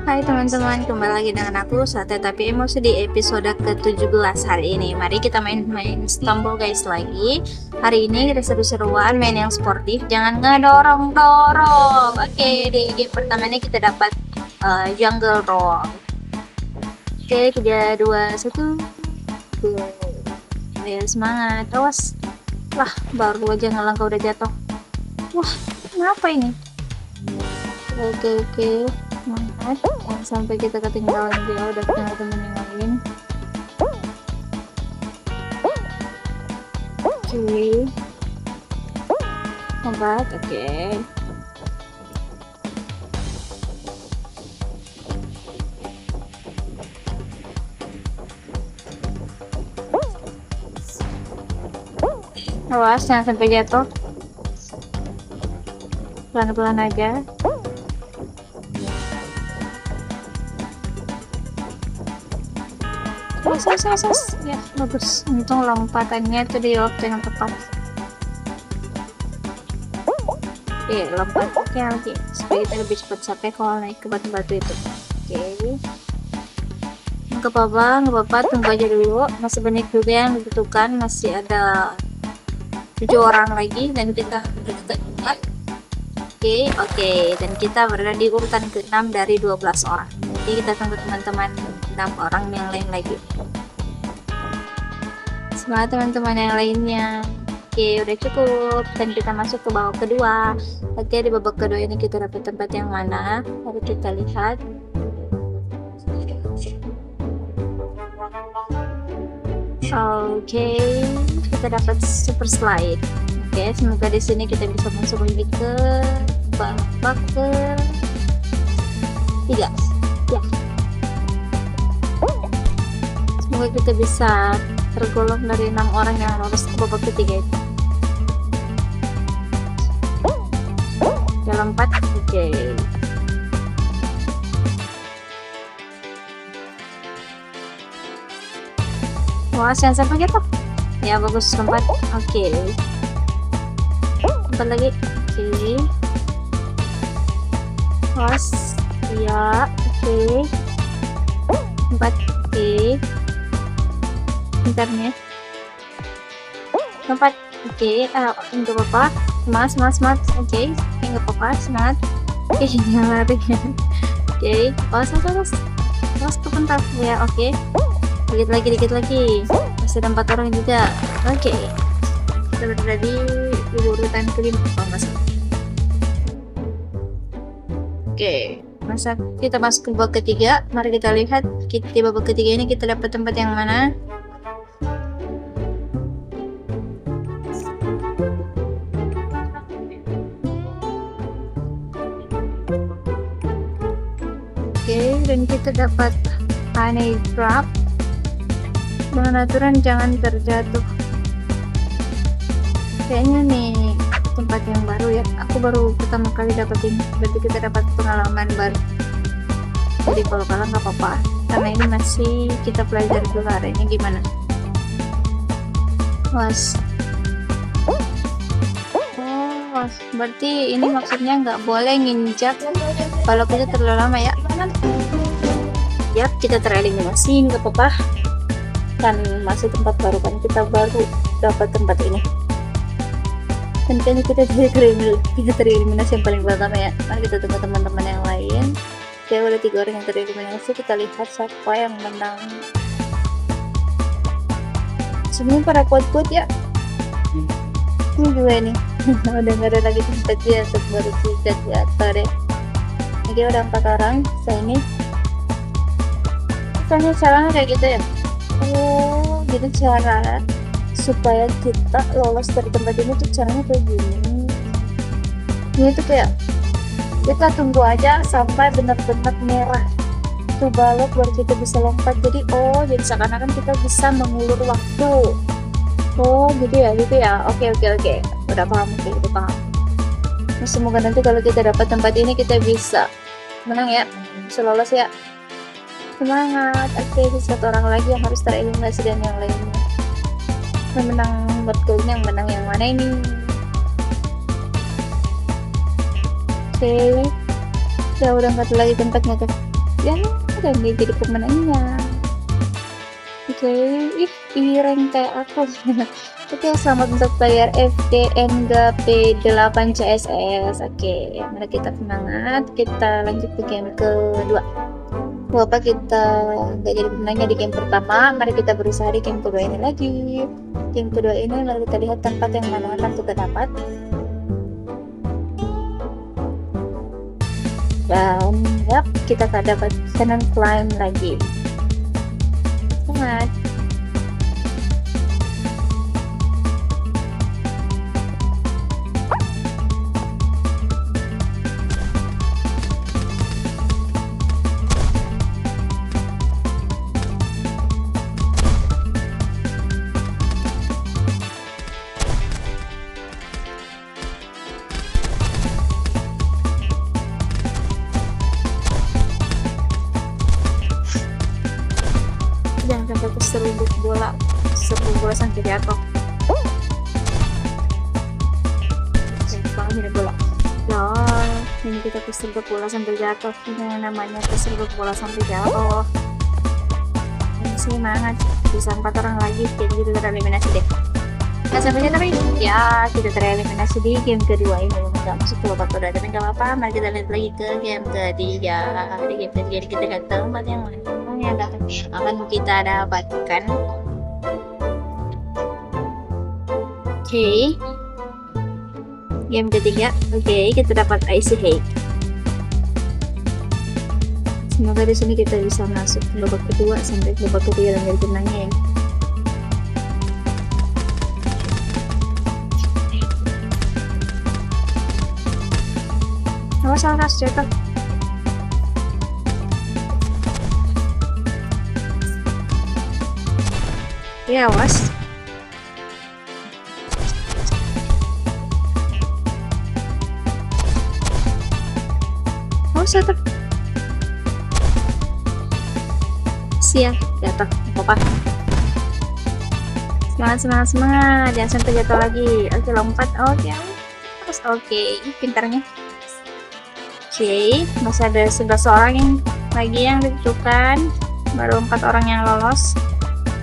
Hai teman-teman, kembali lagi dengan aku Sate Tapi Emosi di episode ke-17 hari ini. Mari kita main Stumble guys lagi. Hari ini kita seru-seruan main yang sportif, jangan ngedorong-dorong. Oke, di game pertama ini kita dapat jungle roll. Oke, 3, 2, 1. Ayo semangat, awas. Lah, baru aja ngelangkah udah jatuh. Wah, kenapa ini? Oke. Semangat, jangan sampai kita ketinggalan jauh dari teman-teman yang lain. Oke, obat, oke. Awas, jangan sampai jatuh. Pelan-pelan aja. Ya, bagus. Untung lompatannya itu di waktu yang tepat. Oke, lompat lagi supaya kita lebih cepat sampai kalau naik ke batu-batu itu. Oke, nggak apa-apa, tunggu aja dulu. Masih banyak juga yang dibutuhkan, masih ada 7 orang lagi dan kita berada Oke, dan kita berada di urutan ke-6 dari 12 orang. Jadi kita tunggu teman-teman 6 orang yang lain lagi. Semangat teman-teman yang lainnya. Oke, udah cukup dan kita masuk ke babak kedua. Oke, di babak kedua ini kita dapat tempat yang mana? Mari kita lihat. Oke, kita dapat super slide. Oke, semoga di sini kita bisa masuk lagi ke babak ke-3. Ya. Semoga kita bisa tergolong dari 6 orang yang lolos ke babak ke-3 itu. Dalam 4, oke. Wah, jangan sampai jatuh. Ya, bagus, lompat. Oke. Lompat lagi. Oke. Was. Ya, oke. Lompat. Oke. Bentar nih. Lompat. Oke. Enggak apa-apa. Semangat. Oke. Enggak apa-apa. Semangat. Oke, jangan lari. Oke. Awas kepentas. Ya, oke. Dikit lagi. Masih ada 4 orang juga. Oke. Kita berada di urutan ke-5 kalau nggak salah. Oke, kita masuk ke babak ke-3. Mari kita lihat di babak ke-3 ini kita dapat tempat yang mana. Oke, dan kita dapat honey drop. Dengan aturan jangan terjatuh. Kayaknya nih tempat yang baru ya. Aku baru pertama kali dapat ini. Berarti kita dapat pengalaman baru. Jadi kalau kalah nggak apa-apa. Karena ini masih kita pelajari dulu arahnya gimana. Was. Berarti ini maksudnya nggak boleh nginjak kalau kita terlalu lama ya. Yap, kita tereliminasi, nggak apa-apa. Kan masih tempat baru kan, kita baru dapat tempat ini. Dan kayaknya kita tereliminasi yang paling pertama ya. Mari kita tunggu teman-teman yang lain. Oke, ada 3 orang yang tereliminasi. Kita lihat siapa yang menang. Sebenarnya pada kuat-kuat ya. Ini juga nih. Udah nggak ada lagi tempat dia baru kita jatuh deh. Oke, udah 4 orang. Saya ini. Soalnya caranya kayak gitu ya. Oh, gitu cara supaya kita lolos dari tempat ini tuh caranya kayak gini. Ini tuh kayak kita tunggu aja sampai benar-benar merah tuh balok baru kita bisa lompat. Jadi jadi seakan-akan kita bisa mengulur waktu. Gitu ya. Oke. Udah paham, udah paham. Nah, semoga nanti kalau kita dapat tempat ini kita bisa menang ya, bisa lolos ya. Semangat. Oke, 1 orang lagi yang harus tereliminasi dan yang lainnya. Yang menang buat goalnya, yang menang yang mana ini? Oke, ya udah nggak ada lagi tempatnya tuh. ya, dan dia jadi pemenangnya. Oke, ih rank kayak aku. Oke, selamat untuk player FDNGP8 CSS. Oke, mari kita semangat, kita lanjut ke game kedua. Walaupun kita nggak jadi pemenangnya di game pertama, mari kita berusaha di game kedua ini lagi. Game kedua ini mari kita lihat tempat yang mana akan kita dapat. Dan yap, kita akan dapat cannon climb lagi. Semangat. Jangan sampai keseruduk bola sampai jatuh. Jangan ini bola. Lol, ini kita keseruduk bola sampai jatuh. Ini namanya keseruduk bola sampai jatuh. Ini semangat, bisa 4 orang lagi, jadi kita tereliminasi deh. Nah, sampai tapi ya kita tereliminasi di game kedua ini. Nggak masuk ke babak kedua, tapi nggak apa-apa. Mari kita lihat lagi ke game ketiga. Di game ketiga kita lihat tempat yang mana yang akan kita dapatkan. Oke, game ketiga. Oke, kita dapat Icy Hate. Semoga di sini kita bisa masuk ke babak kedua sampai ke babak ketiga dan jadi pemenangnya ya. Awas salah jatuh. Ya, awas. Awas jatuh. Sia, jatuh. Apa? Semangat. Jangan sampai jatuh lagi. Oke, lompat. Oke. Terus oke, pintarnya. Oke, masih ada 11 orang yang lagi yang ditentukan. Baru 4 orang yang lolos.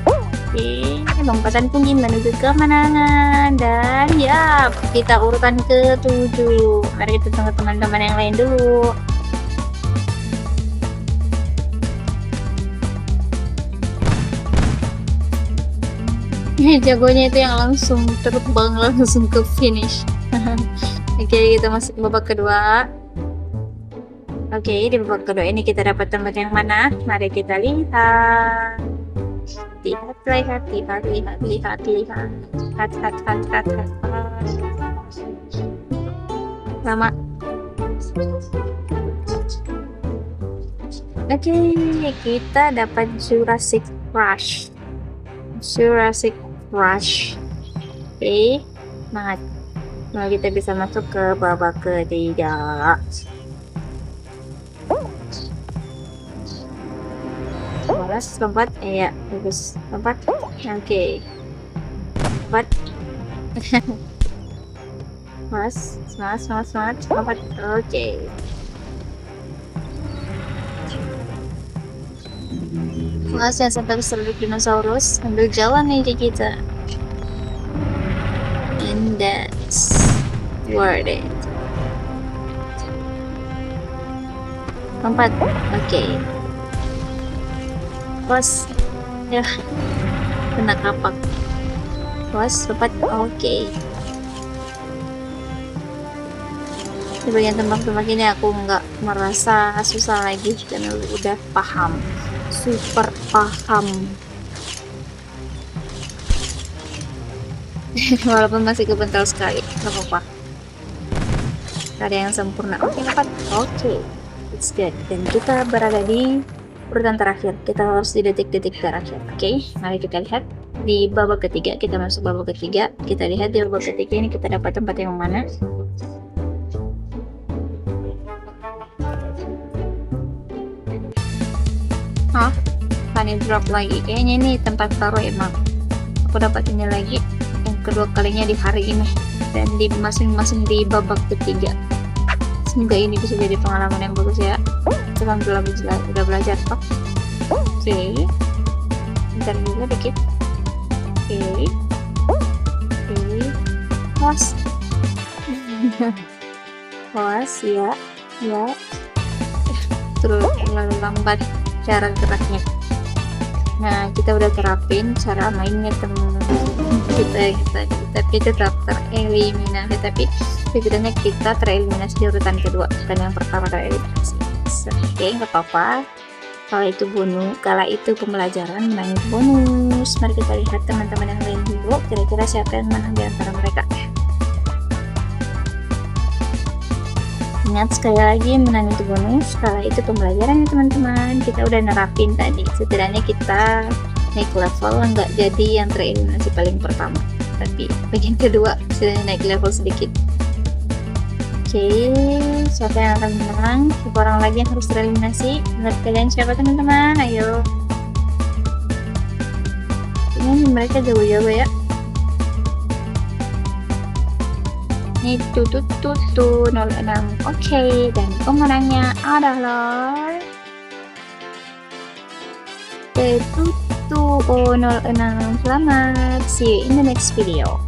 Oke, lompatan tinggi menuju kemenangan. Dan ya, kita urutan ke-7. Mari kita tunggu teman-teman yang lain dulu. Jagonya itu yang langsung terbang langsung ke finish. Oke, kita masuk ke babak kedua. Oke, di babak kedua ini kita dapat tempat yang mana? Mari kita lihat. Lihat. Lama. Oke, kita dapat Jurassic Rush. Oke, semangat. Nah, kita bisa masuk ke babak ketiga. Balas, lompat, ya bagus, lompat, oke, lompat, semangat, lompat, oke. Mas yang sampai keseruduk dinosaurus sambil jalan nih kita, and that's worth it. Lompat, oke. Bos, ya kena kapak. Bos, lompat, oke. Di bagian tembak-tembak ini aku nggak merasa susah lagi karena udah paham, super paham. Walaupun masih kebental sekali, nggak apa-apa. Ada yang sempurna. Oke, lompat, oke. It's good. Dan kita berada di urutan terakhir, kita harus di detik-detik terakhir. Oke, mari kita lihat di babak ketiga. Kita masuk babak ketiga. Kita lihat di babak ketiga ini kita dapat tempat yang mana. Honey drop lagi. Kayaknya ini tempat taruh emang. Aku dapat ini lagi yang kedua kalinya di hari ini dan di masing-masing di babak ketiga. Semoga ini bisa jadi pengalaman yang bagus ya. Kita kan udah belajar toh. Oke. Bentar dulu dikit. Oke. Pause. Pause ya. Terus terlalu lambat cara geraknya. Nah, kita udah terapin cara mainnya teman-teman. Kita tetap tereliminasi, tapi pikirannya kita tereliminasi di urutan kedua, bukan yang pertama tereliminasi. Oke, nggak apa-apa. Kalau itu pembelajaran, menang bonus. Mari kita lihat teman-teman yang lain dulu, kira-kira siapa yang menang di antara mereka. Ingat sekali lagi, menang itu bonus, kalah itu pembelajaran ya teman-teman. Kita udah nerapin tadi, setidaknya kita naik level, nggak jadi yang tereliminasi paling pertama, tapi bagian kedua sudah naik level sedikit. Oke, siapa yang akan menang? Siapa orang lagi yang harus tereliminasi? Menurut kalian siapa teman-teman? Ayo. Ini mereka jago-jago ya. Ini tuh 06. Oke, dan pemenangnya adalah Tutu 06. Selamat, see you in the next video.